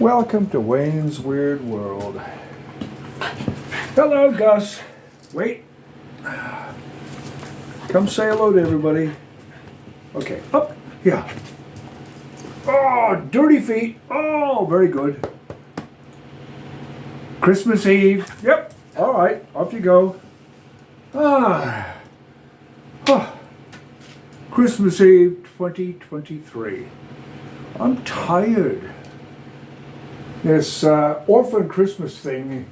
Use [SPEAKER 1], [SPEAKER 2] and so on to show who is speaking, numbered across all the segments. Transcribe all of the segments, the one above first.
[SPEAKER 1] Welcome to Wayne's Weird World. Hello, Gus. Wait. Come say hello to everybody. Okay, up. Yeah. Oh, dirty feet. Oh, very good. Christmas Eve. Yep. All right, off you go. Ah. Oh. Christmas Eve 2023. I'm tired. This orphan Christmas thing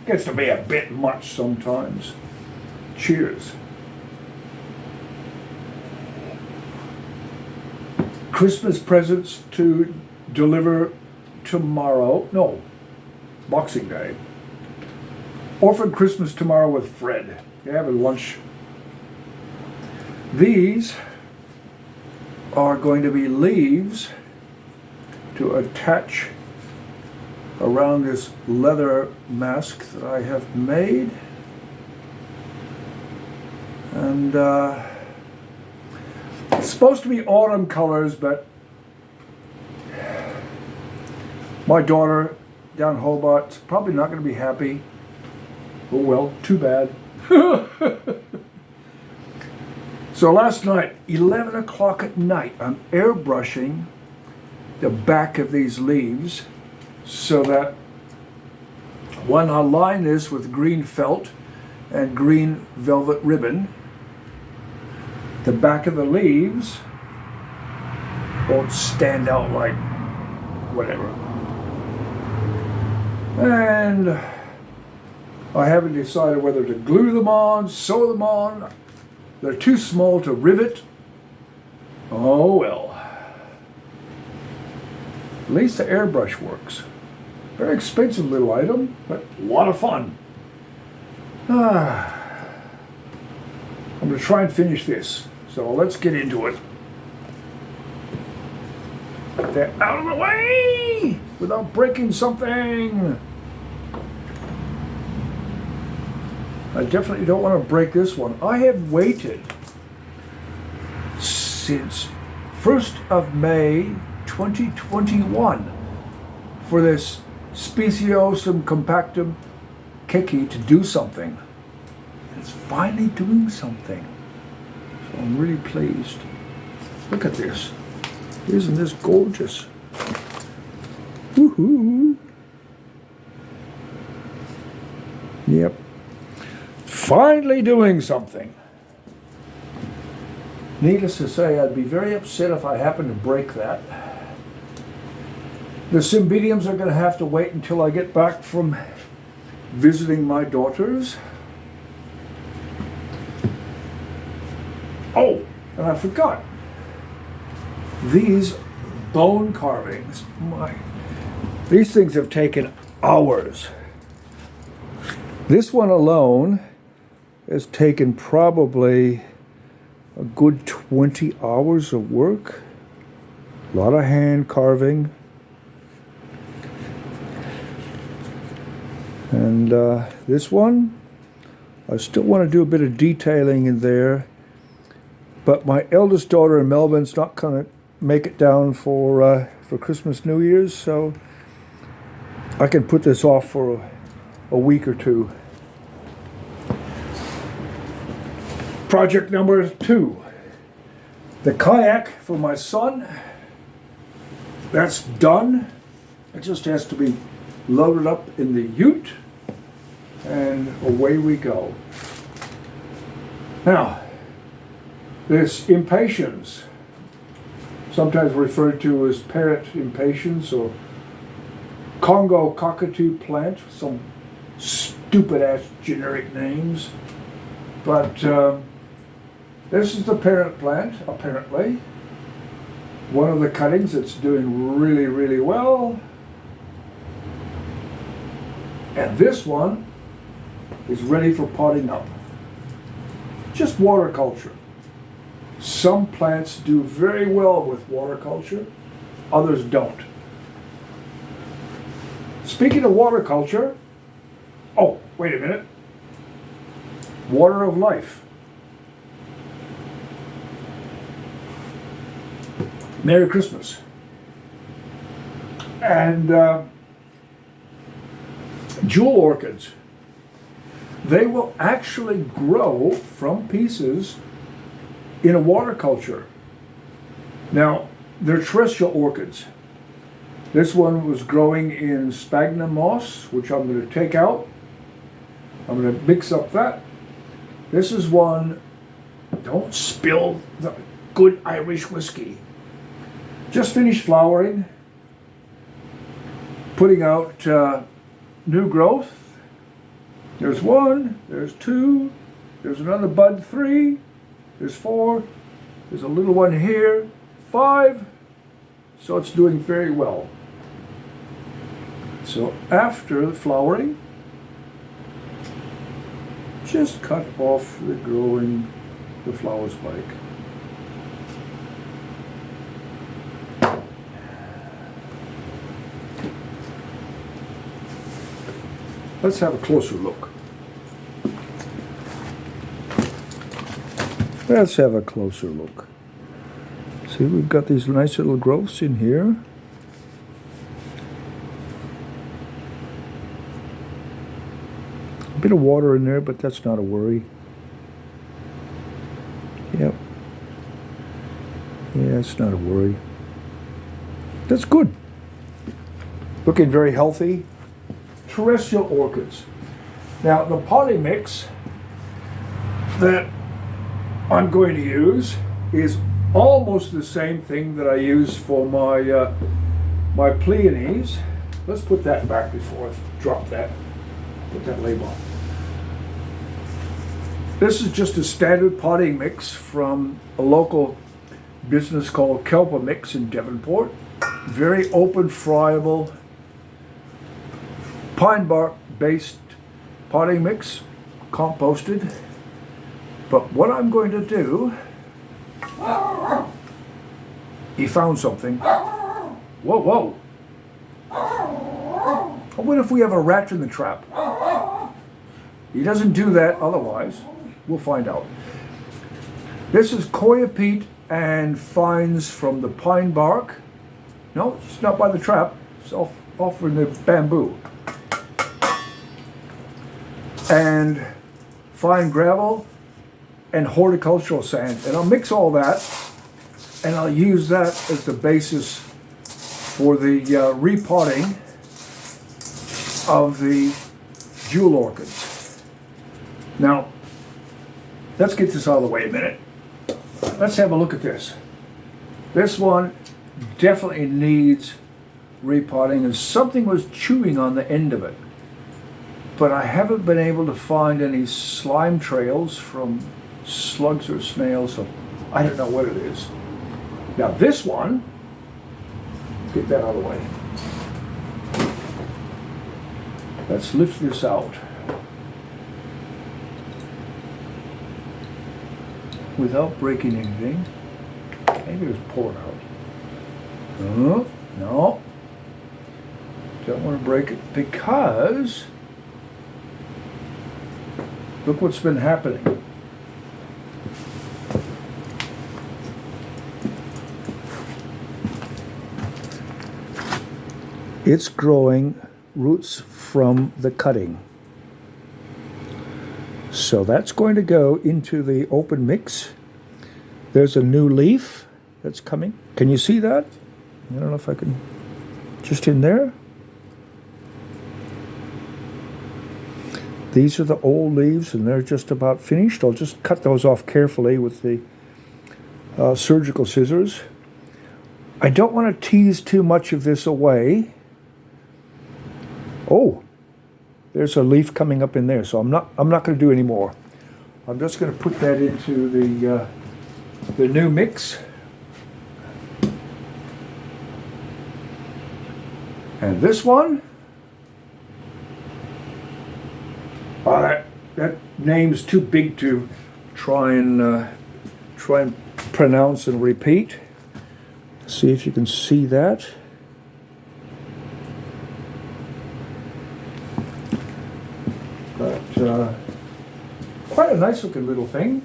[SPEAKER 1] gets to be a bit much sometimes. Cheers. Christmas presents to deliver tomorrow. No, Boxing Day. Orphan Christmas tomorrow with Fred. You're having lunch. These are going to be leaves to attach around this leather mask that I have made. And it's supposed to be autumn colors, but my daughter down Hobart's probably not going to be happy. Oh well, too bad. So last night, 11 o'clock at night, I'm airbrushing the back of these leaves so that when I line this with green felt and green velvet ribbon, the back of the leaves won't stand out like whatever. And I haven't decided whether to glue them on, sew them on. They're too small to rivet. Oh well. At least the airbrush works. Very expensive little item, but a lot of fun. I'm going to try and finish this. So let's get into it. Get that out of the way without breaking something. I definitely don't want to break this one. I have waited since 1st of May 2021 for this Speciosum compactum keki to do something. It's finally doing something. So I'm really pleased. Look at this. Isn't this gorgeous? Woohoo! Yep. Finally doing something. Needless to say, I'd be very upset if I happened to break that. The Cymbidiums are going to have to wait until I get back from visiting my daughters. Oh, and I forgot. These bone carvings, these things have taken hours. This one alone has taken probably a good 20 hours of work. A lot of hand carving. And this one, I still want to do a bit of detailing in there, but my eldest daughter in Melbourne's not going to make it down for Christmas, New Year's, so I can put this off for a week or two. Project number 2, the kayak for my son. That's done. It just has to be loaded up in the ute, and away we go. Now, this Impatiens, sometimes referred to as parrot impatiens or Congo cockatoo plant, some stupid ass generic names, but this is the parent plant, apparently. One of the cuttings that's doing really, really well. And this one is ready for potting up. Just water culture. Some plants do very well with water culture, others don't. Speaking of water culture, oh, wait a minute. Water of life. Merry Christmas. And Jewel orchids, they will actually grow from pieces in a water culture. Now, they're terrestrial orchids. This one was growing in sphagnum moss, which I'm going to take out. I'm going to mix up that. This is one, don't spill the good Irish whiskey. Just finished flowering, putting out new growth. There's one, there's two, there's another bud, three, there's four, there's a little one here, 5. So it's doing very well. So after the flowering, just cut off the flower spike. Let's have a closer look. Let's have a closer look. See, we've got these nice little growths in here. A bit of water in there, but that's not a worry. Yep. Yeah, it's not a worry. That's good. Looking very healthy. Terrestrial orchids. Now, the potting mix that I'm going to use is almost the same thing that I use for my my peonies. Let's put that back before I drop that. Put that label on. This is just a standard potting mix from a local business called Kelpa Mix in Devonport. Very open, friable, pine bark based potting mix, composted. But what I'm going to do, he found something. Whoa, whoa. What if we have a rat in the trap? He doesn't do that otherwise. We'll find out. This is coya peat and fines from the pine bark. No, it's not by the trap. It's off in the bamboo. And fine gravel and horticultural sand. And I'll mix all that and I'll use that as the basis for the repotting of the jewel orchids. Now, let's get this out of the way a minute. Let's have a look at this. This one definitely needs repotting, and something was chewing on the end of it. But I haven't been able to find any slime trails from slugs or snails, so I don't know what it is. Now this one, let's get that out of the way. Let's lift this out without breaking anything. Maybe just pull it out. No. Don't want to break it because look what's been happening. It's growing roots from the cutting. So that's going to go into the open mix. There's a new leaf that's coming. Can you see that? I don't know if I can, just in there. These are the old leaves and they're just about finished. I'll just cut those off carefully with the surgical scissors. I don't want to tease too much of this away. Oh, there's a leaf coming up in there, so I'm not going to do any more. I'm just going to put that into the new mix. And this one, that name's too big to try and pronounce and repeat. See if you can see that. But quite a nice looking little thing,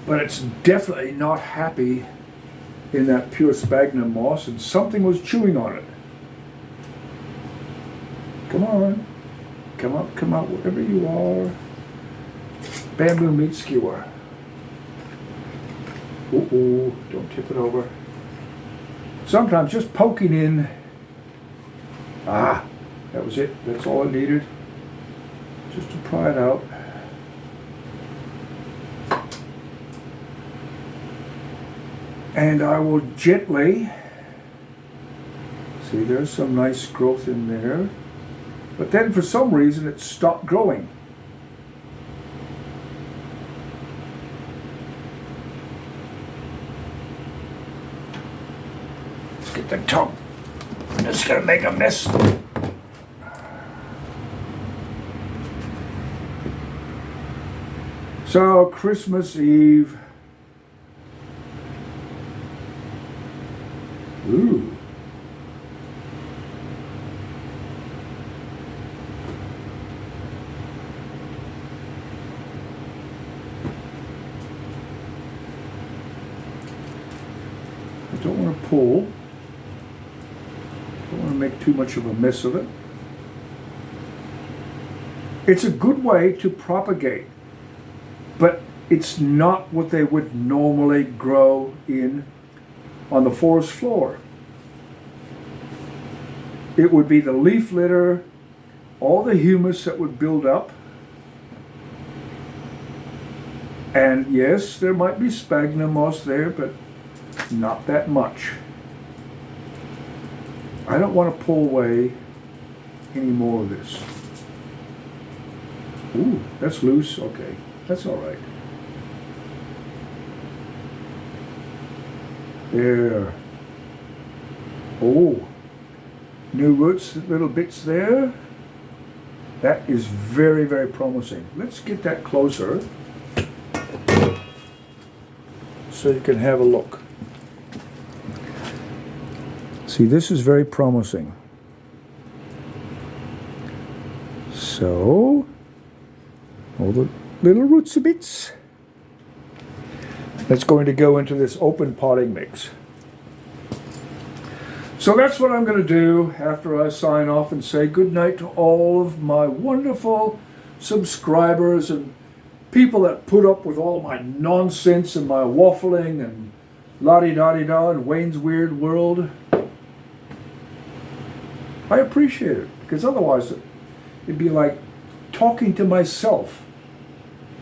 [SPEAKER 1] but it's definitely not happy in that pure sphagnum moss, and something was chewing on it. Come on. Come out wherever you are. Bamboo meat skewer. Uh-oh, don't tip it over. Sometimes just poking in. Ah, that was it. That's all I needed. Just to pry it out. And I will gently, see there's some nice growth in there, but then for some reason it stopped growing. Let's get the top. I'm just gonna make a mess. So Christmas Eve. Ooh. I don't want to pull. Don't want to make too much of a mess of it. It's a good way to propagate, but it's not what they would normally grow in on the forest floor. It would be the leaf litter, all the humus that would build up, and yes, there might be sphagnum moss there, but not that much. I don't want to pull away any more of this. Ooh, that's loose. Okay, that's all right. There. Oh, new roots, little bits there. That is very, very promising. Let's get that closer so you can have a look. See, this is very promising. So, all the little rootsy bits. That's going to go into this open potting mix. So that's what I'm going to do after I sign off and say goodnight to all of my wonderful subscribers and people that put up with all my nonsense and my waffling and la-di-da-di-da and Wayne's Weird World. I appreciate it, because otherwise it'd be like talking to myself.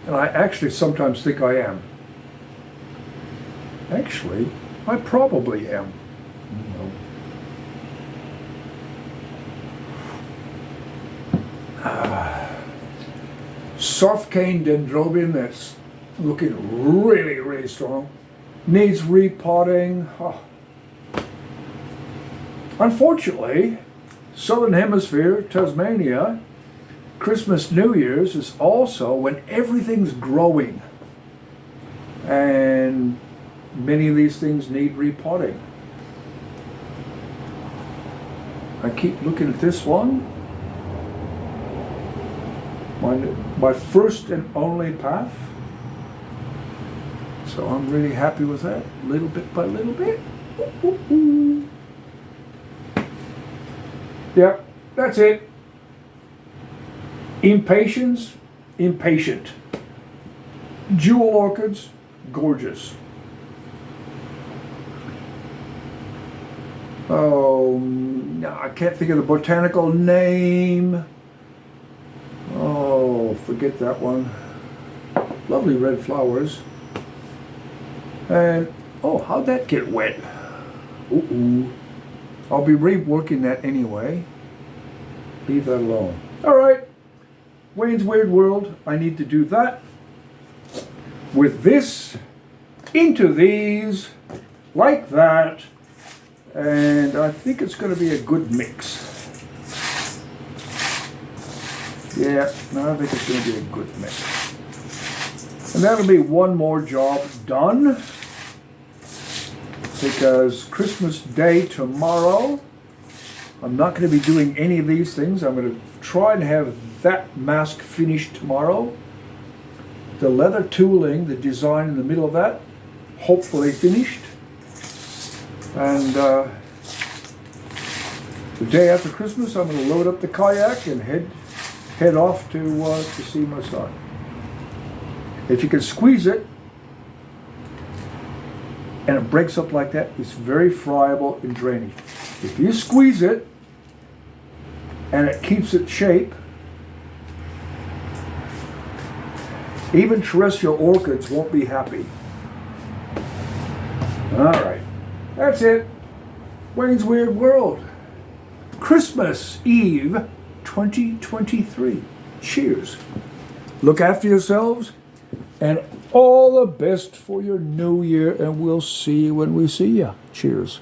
[SPEAKER 1] And I actually sometimes think I am. Actually, I probably am. Soft cane dendrobium that's looking really, really strong. Needs repotting. Oh. Unfortunately, Southern Hemisphere, Tasmania, Christmas, New Year's is also when everything's growing. And many of these things need repotting. I keep looking at this one. My first and only path. So I'm really happy with that, little bit by little bit. Ooh, ooh, ooh. Yeah, that's it. Impatiens, impatient. Jewel orchids, gorgeous. Oh, no, I can't think of the botanical name. Oh, forget that one. Lovely red flowers. And, oh, how'd that get wet? Ooh. I'll be reworking that anyway. Leave that alone. All right. Wayne's Weird World. I need to do that. With this, into these, like that. And I think it's going to be a good mix. Yeah, I think it's going to be a good mix. And that'll be one more job done. Because Christmas Day tomorrow, I'm not going to be doing any of these things. I'm going to try and have that mask finished tomorrow. The leather tooling, the design in the middle of that, hopefully finished. And The day after Christmas, I'm going to load up the kayak and head off to see my son. If you can squeeze it, and it breaks up like that, it's very friable in drainage. If you squeeze it, and it keeps its shape, even terrestrial orchids won't be happy. All right, that's it. Wayne's Weird World. Christmas Eve 2023. Cheers. Look after yourselves and all the best for your new year, and we'll see you when we see you. Cheers.